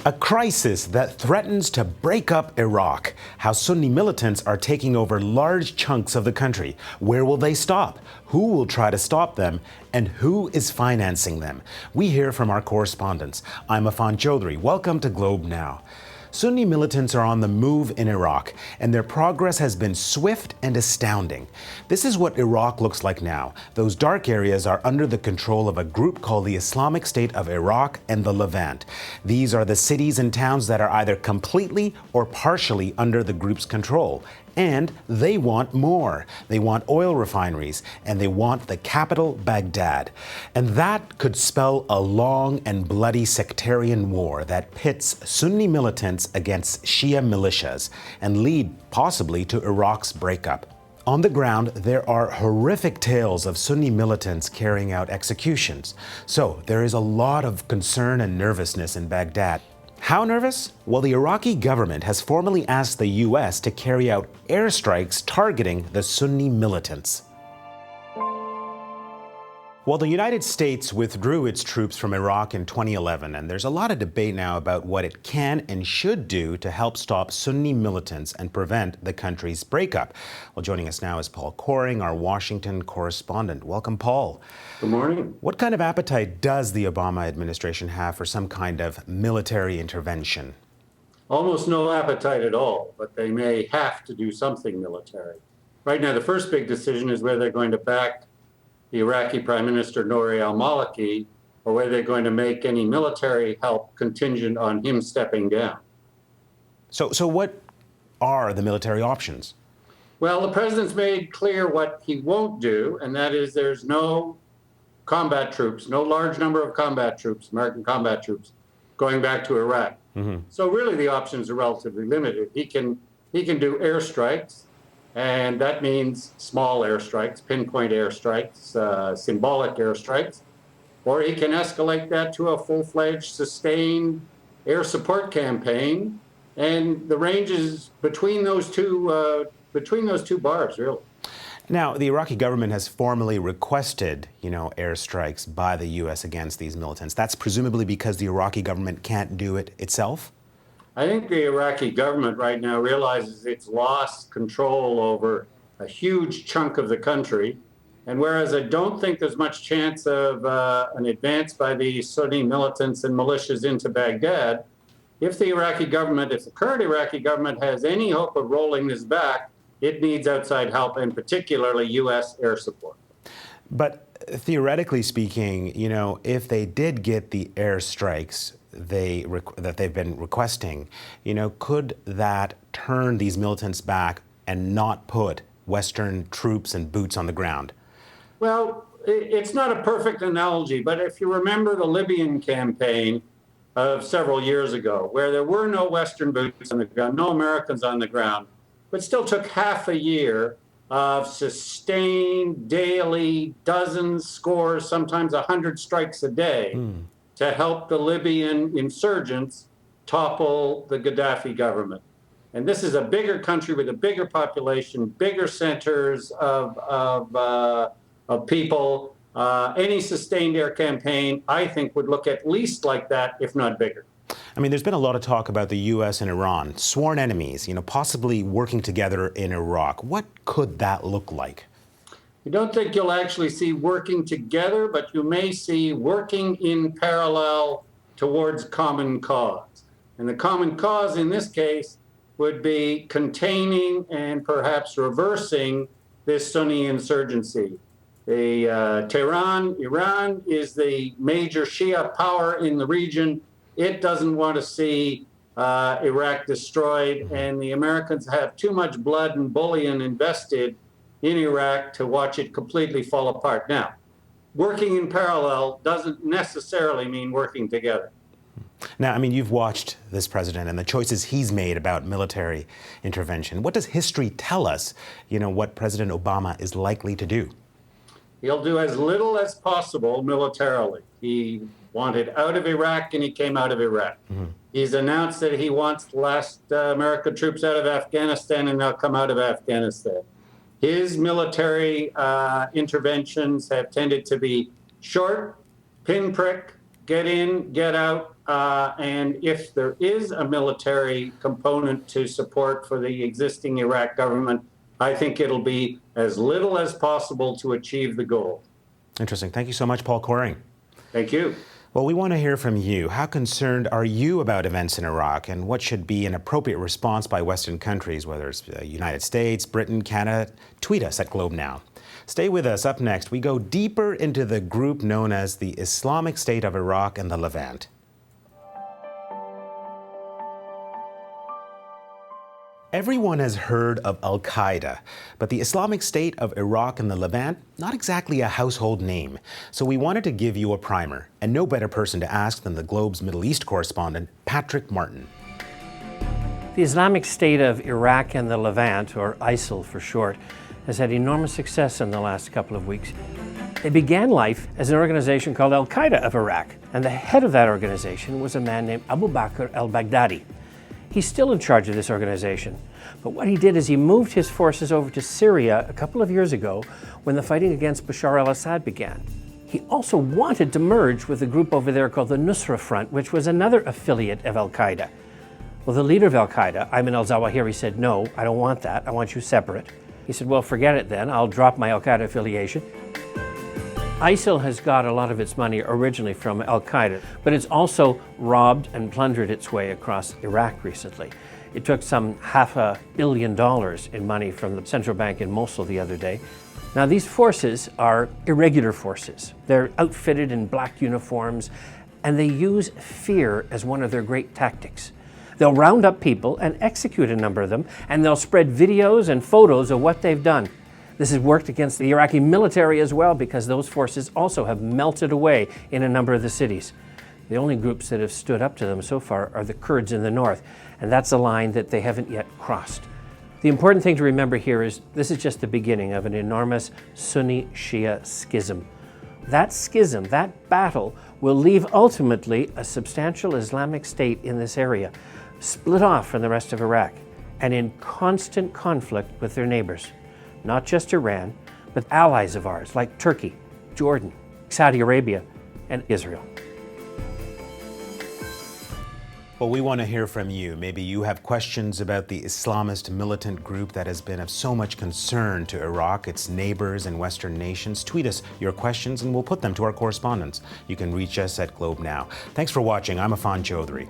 A crisis that threatens to break up Iraq. How Sunni militants are taking over large chunks of the country. Where will they stop? Who will try to stop them? And who is financing them? We hear from our correspondents. I'm Affan Chowdhry. Welcome to Globe Now. Sunni militants are on the move in Iraq, and their progress has been swift and astounding. This is what Iraq looks like now. Those dark areas are under the control of a group called the Islamic State of Iraq and the Levant. These are the cities and towns that are either completely or partially under the group's control. And they want more. They want oil refineries, and they want the capital, Baghdad. And that could spell a long and bloody sectarian war that pits Sunni militants against Shia militias and lead possibly to Iraq's breakup. On the ground, there are horrific tales of Sunni militants carrying out executions. So there is a lot of concern and nervousness in Baghdad. How nervous? Well, the Iraqi government has formally asked the U.S. to carry out airstrikes targeting the Sunni militants. Well, the United States withdrew its troops from Iraq in 2011, and there's a lot of debate now about what it can and should do to help stop Sunni militants and prevent the country's breakup. Well, joining us now is Paul Coring, our Washington correspondent. Welcome, Paul. Good morning. What kind of appetite does the Obama administration have for some kind of military intervention? Almost no appetite at all, but they may have to do something military. Right now, the first big decision is whether they're going to back the Iraqi Prime Minister Nouri al-Maliki, or whether they're going to make any military help contingent on him stepping down. So what are the military options? Well, the president's made clear what he won't do, and that is there's no combat troops, no large number of combat troops, American combat troops, going back to Iraq. So really the options are relatively limited. He can do airstrikes, and that means small airstrikes, pinpoint airstrikes, symbolic airstrikes, or he can escalate that to a full-fledged, sustained air support campaign, and the range is between those two bars, really. Now, the Iraqi government has formally requested, airstrikes by the U.S. against these militants. That's presumably because the Iraqi government can't do it itself? I think the Iraqi government right now realizes it's lost control over a huge chunk of the country. And whereas I don't think there's much chance of an advance by the Sunni militants and militias into Baghdad, if the current Iraqi government has any hope of rolling this back, it needs outside help, and particularly U.S. air support. But theoretically speaking, if they did get the airstrikes that they've been requesting, could that turn these militants back and not put Western troops and boots on the ground? Well, it's not a perfect analogy, but if you remember the Libyan campaign of several years ago, where there were no Western boots on the ground, no Americans on the ground, but still took half a year of sustained daily dozens, scores, sometimes 100 strikes a day to help the Libyan insurgents topple the Gaddafi government. And this is a bigger country with a bigger population, bigger centers of people. Any sustained air campaign, I think, would look at least like that, if not bigger. I mean, there's been a lot of talk about the U.S. and Iran, sworn enemies, possibly working together in Iraq. What could that look like? I don't think you'll actually see working together, but you may see working in parallel towards common cause. And the common cause in this case would be containing and perhaps reversing this Sunni insurgency. Iran is the major Shia power in the region. It doesn't want to see Iraq destroyed, and the Americans have too much blood and bullion invested in Iraq to watch it completely fall apart. Now, working in parallel doesn't necessarily mean working together. Now, you've watched this president and the choices he's made about military intervention. What does history tell us, what President Obama is likely to do? He'll do as little as possible militarily. He wanted out of Iraq, and he came out of Iraq. He's announced that he wants the last American troops out of Afghanistan, and they'll come out of Afghanistan. His military interventions have tended to be short, pinprick, get in, get out, And if there is a military component to support for the existing Iraq government, I think it'll be as little as possible to achieve the goal. Interesting. Thank you so much, Paul Coring. Thank you. Well, we want to hear from you. How concerned are you about events in Iraq, and what should be an appropriate response by Western countries, whether it's the United States, Britain, Canada? Tweet us at Globe Now. Stay with us. Up next, we go deeper into the group known as the Islamic State of Iraq and the Levant. Everyone has heard of Al-Qaeda, but the Islamic State of Iraq and the Levant, not exactly a household name. So we wanted to give you a primer, and no better person to ask than the Globe's Middle East correspondent, Patrick Martin. The Islamic State of Iraq and the Levant, or ISIL for short, has had enormous success in the last couple of weeks. It began life as an organization called Al-Qaeda of Iraq, and the head of that organization was a man named Abu Bakr al-Baghdadi. He's still in charge of this organization, but what he did is he moved his forces over to Syria a couple of years ago when the fighting against Bashar al-Assad began. He also wanted to merge with a group over there called the Nusra Front, which was another affiliate of Al-Qaeda. Well, the leader of Al-Qaeda, Ayman al-Zawahiri, said, "No, I don't want that. I want you separate." He said, "Well, forget it then. I'll drop my Al-Qaeda affiliation." ISIL has got a lot of its money originally from Al-Qaeda, but it's also robbed and plundered its way across Iraq recently. It took some $500 million in money from the central bank in Mosul the other day. Now, these forces are irregular forces. They're outfitted in black uniforms, and they use fear as one of their great tactics. They'll round up people and execute a number of them, and they'll spread videos and photos of what they've done. This has worked against the Iraqi military as well, because those forces also have melted away in a number of the cities. The only groups that have stood up to them so far are the Kurds in the north, and that's a line that they haven't yet crossed. The important thing to remember here is this is just the beginning of an enormous Sunni-Shia schism. That schism, that battle, will leave ultimately a substantial Islamic State in this area, split off from the rest of Iraq, and in constant conflict with their neighbors. Not just Iran, but allies of ours like Turkey, Jordan, Saudi Arabia, and Israel. Well, we want to hear from you. Maybe you have questions about the Islamist militant group that has been of so much concern to Iraq, its neighbors, and Western nations. Tweet us your questions and we'll put them to our correspondents. You can reach us at Globe Now. Thanks for watching. I'm Affan Chowdhry.